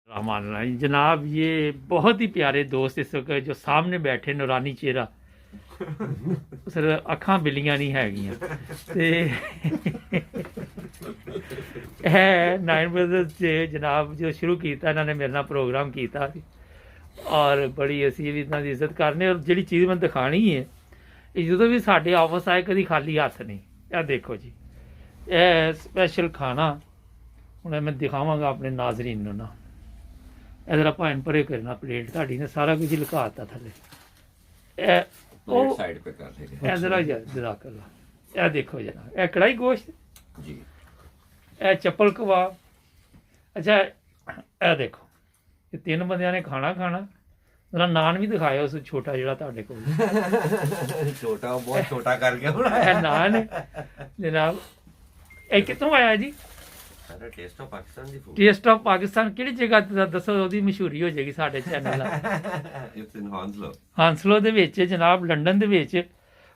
रहमान रहीम जनाब, ये बहुत ही प्यारे दोस्त इस वक्त जो सामने बैठे नूरानी चेहरा सर अखां बिल्लियां नहीं हैगियां ते है नाइन ब्रदर्स जे जनाब जो शुरू किया इन्होंने मेरे नाल प्रोग्राम किया और बड़ी असी भी इन्हों की इज्जत करने और जी चीज़ मैं दिखानी है जो भी साढ़े ऑफिस आए कभी खाली हथ नहीं। यह देखो जी यह स्पैशल खाना हूँ मैं दिखावगा अपने नाजरीन ना इधर भान भरे करना प्लेट ताड़ी ने सारा कुछ लुकाता थले इधर जरा यह देखो जना यह कढ़ाई गोश्त जी यह चप्पल कबाब। अच्छा यह देखो ये 3 बंदियां ने खाना खाना मेरा नान भी दिखाया उस छोटा जरा ताड़े को छोटा बहुत छोटा करके नान जनाब ये कितों आया जी? टेस्ट ऑफ पाकिस्तान दी फूड। टेस्ट ऑफ पाकिस्तान किहड़ी जगह दसो ओदी मशहूरी हो जाएगी साडे चैनल इट्स इन हांसलो। हांसलो दे विच जनाब लंडन दे विच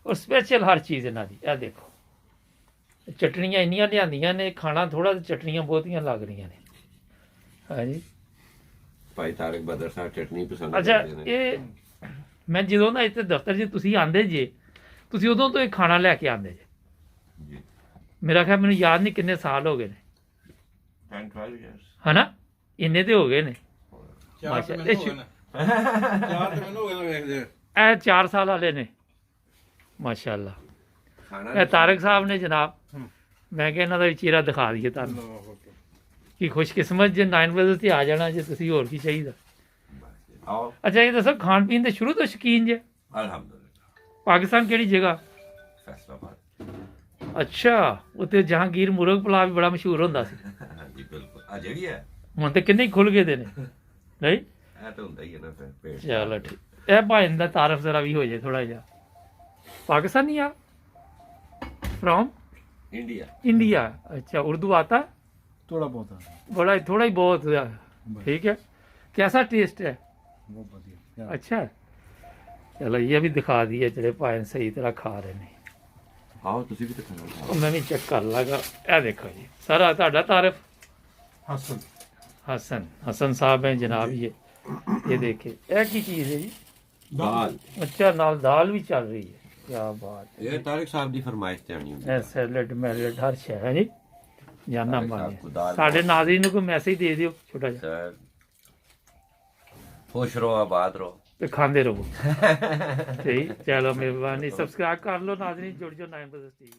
और स्पैशल हर चीज़ इन्हां दी। यह देखो चटनियां इन्नियां लियांदियां ने खाना थोड़ा चटनियां बहुतियां लग रही ने। हाँ जी भाई तारक बदर साहब चटनी पसंद अच्छा करते ये मैं ਜਦੋਂ ਦਾ ਇੱਥੇ ਦਫ਼ਤਰ 'ਚ ਤੁਸੀਂ ਆਂਦੇ ਜੇ ਤੁਸੀਂ ਉਦੋਂ ਤੋਂ ਇਹ ਖਾਣਾ ਲੈ ਕੇ ਆਂਦੇ ਜੇ ਜੀ ਮੇਰਾ ਖਿਆਲ ਮੈਨੂੰ ਯਾਦ ਨਹੀਂ ਕਿੰਨੇ ਸਾਲ ਹੋ ਗਏ ਨੇ 10-12 years ਹਨਾ ਇੰਨੇ ਤੇ ਹੋ ਗਏ ਨੇ ਇਹ 4 ਸਾਲ ਵਾਲੇ ਨੇ ਮਾਸ਼ਾਅੱਲਾ। ਇਹ ਤਾਰਕ ਸਾਹਿਬ ਨੇ ਜਨਾਬ ਮੈਂ ਕਿਹਾ ਇਹਨਾਂ ਦਾ ਵੀ ਚਿਹਰਾ ਦਿਖਾ ਦਈਏ ਤੁਹਾਨੂੰ ਕਿ ਖੁਸ਼ਕਿਸਮਤ ਜੇ 9 ਵਜੇ ਤੇ ਆ ਜਾਣਾ ਜੇ ਤੁਸੀਂ ਹੋਰ ਕੀ ਚਾਹੀਦਾ। आओ ਅੱਛਾ ਇਹ ਦੱਸੋ ਖਾਣ ਪੀਣ ਦੇ ਸ਼ੁਰੂ ਤੋਂ ਸ਼ੌਕੀਨ ਜੇ? अल्हम्दुलिल्लाह ਪਾਕਿस्तान ਕਿਹੜੀ ਜਗ੍ਹਾ? फैसलाबाद। ਅੱਛਾ ਉੱਥੇ ਜਹਾਂਗੀਰ ਮੁਰਗ ਪੁਲਾਵ ਵੀ ਬੜਾ ਮਸ਼ਹੂਰ ਹੁੰਦਾ ਸੀ। जी बिल्कुल अजे भी है ਹੁਣ ਤੇ ਕਿੰਨੇ ਖੁੱਲ ਗਏ ਦੇ ਨੇ ਨਹੀਂ ਇਹ ਤਾਂ ਹੁੰਦਾ ਹੀ ਹੈ ਨਾ ਫਿਰ ਪੇਟ ਚਲੋ ਠੀਕ ਇਹ ਭਾਈ ਦਾ ਤਾਰਫ ਜ਼ਰਾ ਵੀ ਹੋ ਜਾਏ ਥੋੜਾ ਜਿਹਾ। पाकिस्तानी आप फ्रॉम इंडिया। इंडिया? अच्छा उर्दू आता है? थोड़ा बहुत है, बड़ा थोड़ा ही बहुत ठीक है। कैसा टेस्ट है? बहुत बढ़िया। अच्छा चलो ये भी दिखा दिए ਜਿਹੜੇ ਭਾਈ ਸਹੀ ਤਰ੍ਹਾਂ ਖਾ ਰਹੇ ਨੇ। आओ ਤੁਸੀਂ ਵੀ ਤਾਂ ਖਾਣਾ ਖਾਓ। ਮੈਂ ਵੀ ਚੈੱਕ ਕਰ ਲਾਂਗਾ। ਇਹ ਦੇਖੋ ਜੀ ਸਾਰਾ ਤੁਹਾਡਾ ਤਾਰਫ हसन हसन साहब हैं जनाब। ये देखे यह की चीज़ है जी? दाल। अच्छा नाल दाल भी चल रही है, क्या बात है। ਇਹ ਤਾਰਕ ਸਾਹਿਬ ਦੀ ਫਰਮਾਇਸ਼ ਤੇ ਆਣੀ ਹੁੰਦੀ सैलड मैलड हर शे है जी जाना तारक साहब को दाल- साढ़े नाज़रीन को मैसेज दे दियो छोटा जिहा ਸਰ खुश रहो आबाद रहो ते खांदे रहो। ठीक चलो मेहरबानी सब्सक्राइब कर लो नाज़रीन जुड़ जाओ 9 बजे TV।